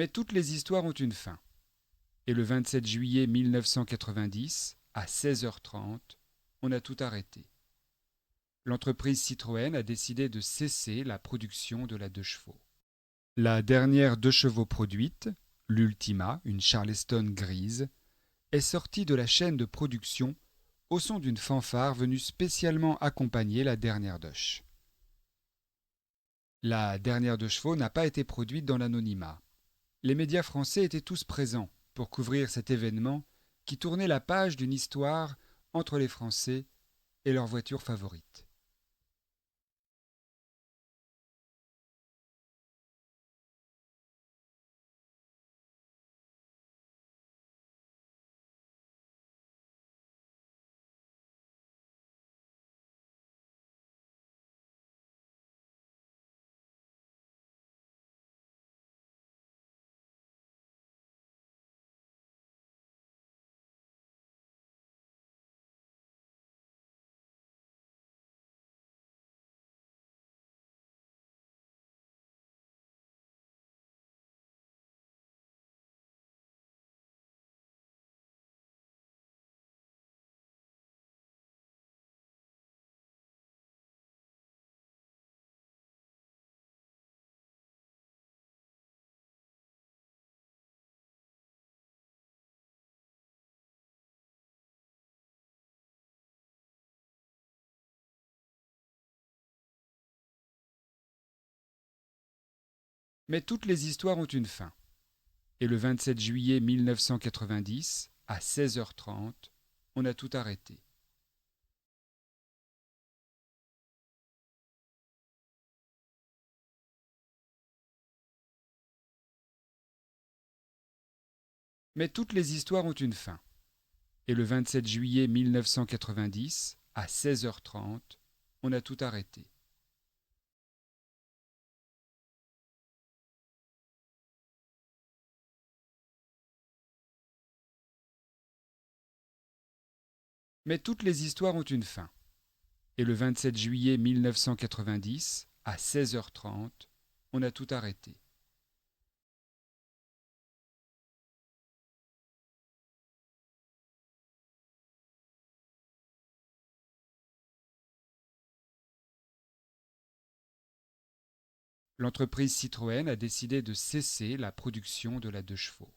Mais toutes les histoires ont une fin. Et le 27 juillet 1990, à 16h30, on a tout arrêté. L'entreprise Citroën a décidé de cesser la production de la 2 chevaux. La dernière 2 chevaux produite, l'Ultima, une Charleston grise, est sortie de la chaîne de production au son d'une fanfare venue spécialement accompagner la dernière Doche. La dernière 2 chevaux n'a pas été produite dans l'anonymat. Les médias français étaient tous présents pour couvrir cet événement qui tournait la page d'une histoire entre les Français et leur voiture favorite. Mais toutes les histoires ont une fin. Et le 27 juillet 1990, à 16h30, on a tout arrêté. Mais toutes les histoires ont une fin. Et le 27 juillet 1990, à 16h30, on a tout arrêté. Mais toutes les histoires ont une fin. Et le 27 juillet 1990, à 16h30, on a tout arrêté. L'entreprise Citroën a décidé de cesser la production de la 2 chevaux.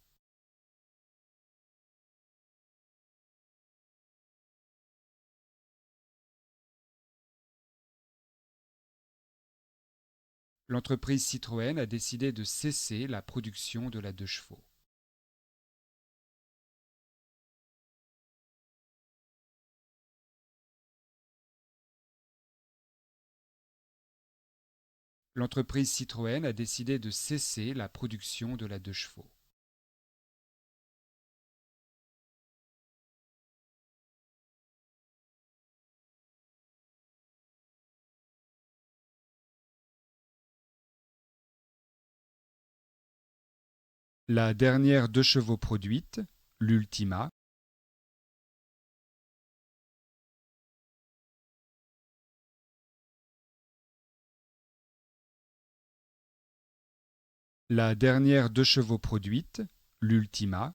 L'entreprise Citroën a décidé de cesser la production de la 2 chevaux. L'entreprise Citroën a décidé de cesser la production de la 2 chevaux. La dernière 2 chevaux produite, l'Ultima, la dernière 2 chevaux produite, l'Ultima,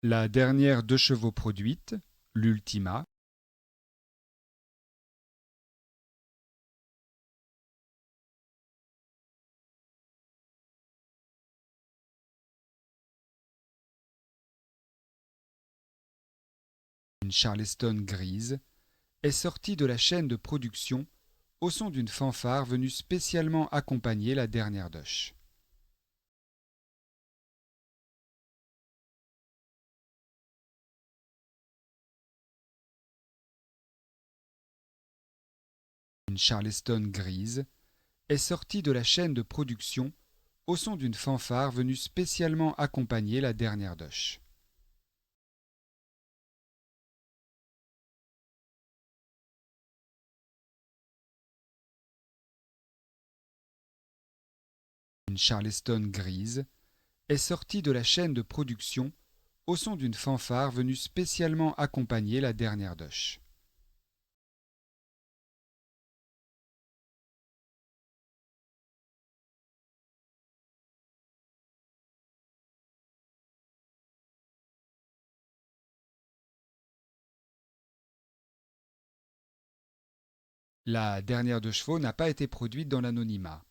la dernière 2 chevaux produite, l'Ultima, une Charleston grise, est sortie de la chaîne de production au son d'une fanfare venue spécialement accompagner la dernière Doche. Une Charleston grise, est sortie de la chaîne de production au son d'une fanfare venue spécialement accompagner la dernière Doche. Une Charleston grise, est sortie de la chaîne de production au son d'une fanfare venue spécialement accompagner la dernière doche. La dernière de chevaux n'a pas été produite dans l'anonymat.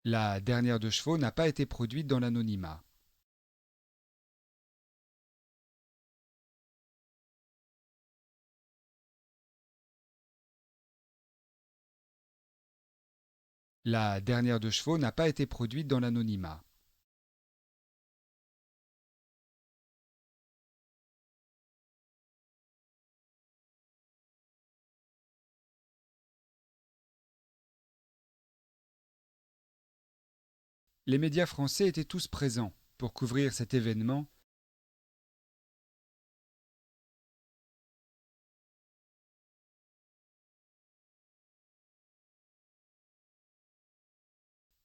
La dernière de chevaux n'a pas été produite dans l'anonymat. La dernière de chevaux n'a pas été produite dans l'anonymat. Les médias français étaient tous présents pour couvrir cet événement.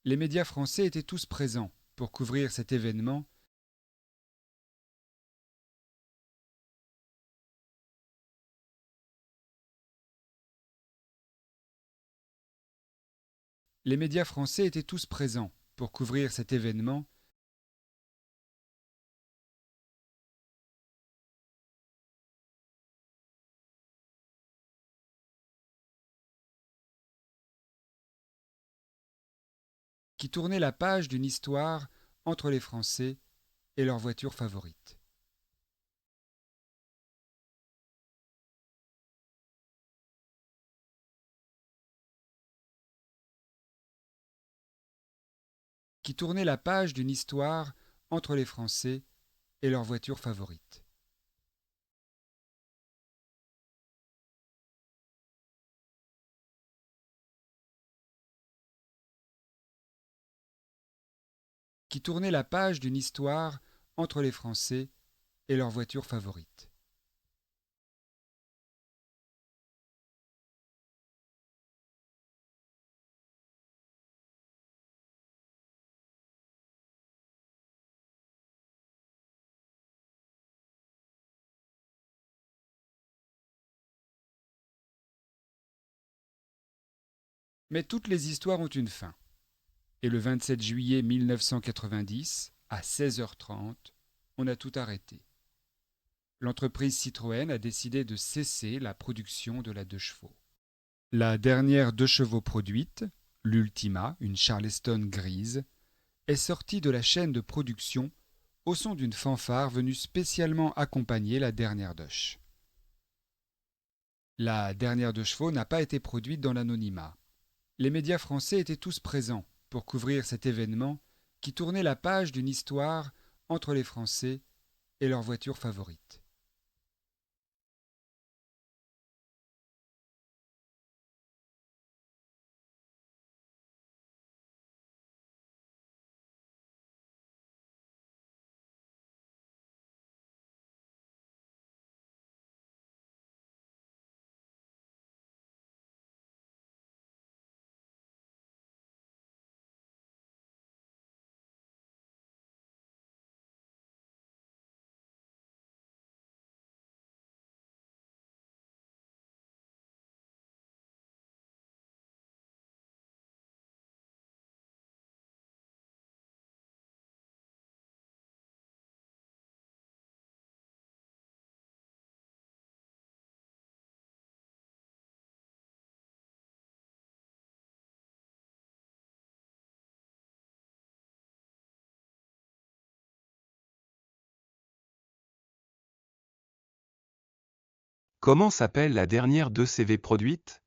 Les médias français étaient tous présents pour couvrir cet événement. Les médias français étaient tous présents pour couvrir cet événement. Qui tournait la page d'une histoire entre les Français et leur voiture favorite. Qui tournait la page d'une histoire entre les Français et leur voiture favorite. Qui tournait la page d'une histoire entre les Français et leur voiture favorite. Mais toutes les histoires ont une fin. Et le 27 juillet 1990, à 16h30, on a tout arrêté. L'entreprise Citroën a décidé de cesser la production de la 2 chevaux. La dernière 2 chevaux produite, l'Ultima, une Charleston grise, est sortie de la chaîne de production au son d'une fanfare venue spécialement accompagner la dernière doche. La dernière 2 chevaux n'a pas été produite dans l'anonymat. Les médias français étaient tous présents pour couvrir cet événement qui tournait la page d'une histoire entre les Français et leur voiture favorite. Comment s'appelle la dernière 2 CV produite ?